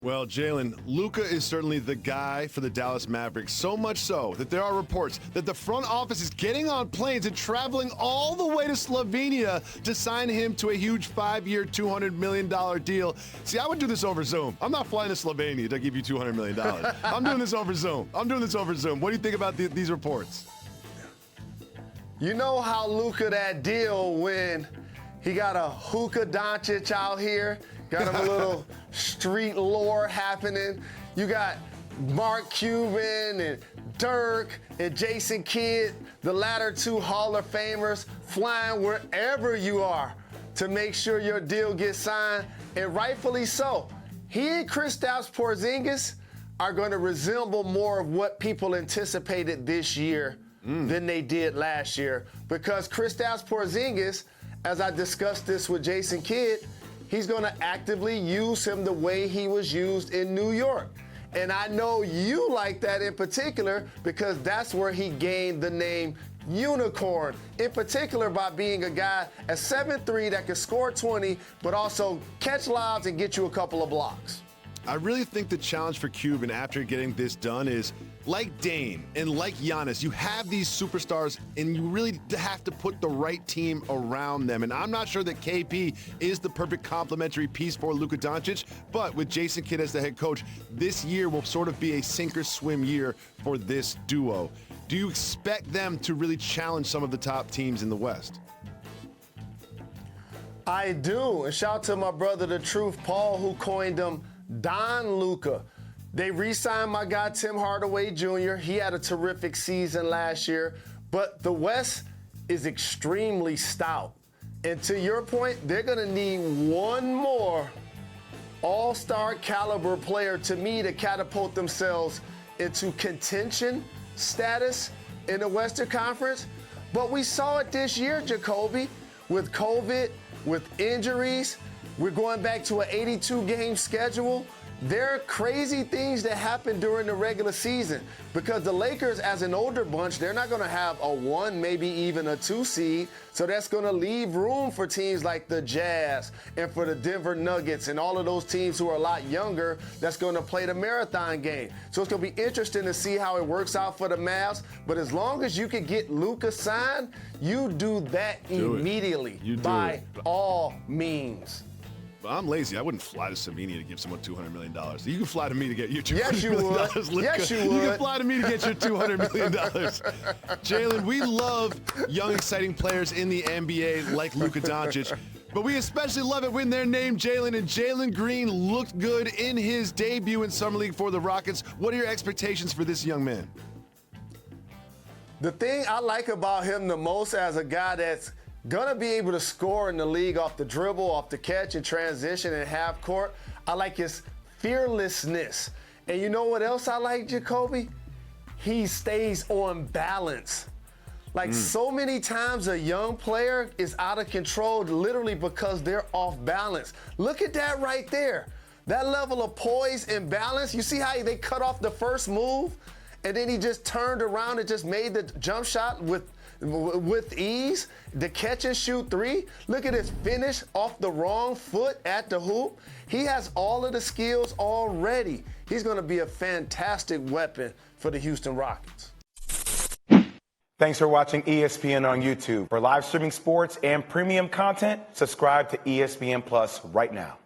Well, Jalen, Luka is certainly the guy for the Dallas Mavericks, so much so that there are reports that the front office is getting on planes and traveling all the way to Slovenia to sign him to a huge 5-year, $200 million deal. See, I would do this over Zoom. I'm not flying to Slovenia to give you $200 million. I'm doing this over Zoom. What do you think about these reports? You know how Luka that deal when he got a Luka Doncic out here, got him a little street lore happening. You got Mark Cuban and Dirk and Jason Kidd, the latter two Hall of Famers, flying wherever you are to make sure your deal gets signed, and rightfully so. He and Kristaps Porzingis are going to resemble more of what people anticipated this year than they did last year, because Kristaps Porzingis, as I discussed this with Jason Kidd, he's going to actively use him the way he was used in New York. And I know you like that in particular because that's where he gained the name Unicorn, in particular by being a guy at 7'3" that can score 20, but also catch lobs and get you a couple of blocks. I really think the challenge for Cuban after getting this done is, like Dame and like Giannis, you have these superstars and you really have to put the right team around them. And I'm not sure that KP is the perfect complementary piece for Luka Doncic, but with Jason Kidd as the head coach, this year will sort of be a sink or swim year for this duo. Do you expect them to really challenge some of the top teams in the West? I do. And shout out to my brother, The Truth, Paul, who coined him Don Luka. They re-signed my guy Tim Hardaway Jr. He had a terrific season last year, but the West is extremely stout. And to your point, they're going to need one more all-star caliber player to me to catapult themselves into contention status in the Western Conference. But we saw it this year, Jacoby, with COVID, with injuries. We're going back to an 82-game schedule. There are crazy things that happen during the regular season because the Lakers, as an older bunch, they're not going to have a 1, maybe even a 2 seed. So that's going to leave room for teams like the Jazz and for the Denver Nuggets and all of those teams who are a lot younger that's going to play the marathon game. So it's going to be interesting to see how it works out for the Mavs. But as long as you can get Luka signed, you do that immediately by all means. I'm lazy. I wouldn't fly to Slovenia to give someone $200 million. You can fly to me to get your $200 million. Yes, you would. You can fly to me to get your $200 million. Jalen, we love young, exciting players in the NBA like Luka Doncic, but we especially love it when they're named Jalen, and Jalen Green looked good in his debut in Summer League for the Rockets. What are your expectations for this young man? The thing I like about him the most as a guy that's gonna be able to score in the league off the dribble, off the catch, and transition and half court, I like his fearlessness. And you know what else I like, Jacoby? He stays on balance. Like so many times a young player is out of control literally because they're off balance. Look at that right there. That level of poise and balance. You see how they cut off the first move and then he just turned around and just made the jump shot with ease, the catch and shoot 3. Look at his finish off the wrong foot at the hoop. He has all of the skills already. He's going to be a fantastic weapon for the Houston Rockets. Thanks for watching ESPN on YouTube. For live streaming sports and premium content, subscribe to ESPN Plus right now.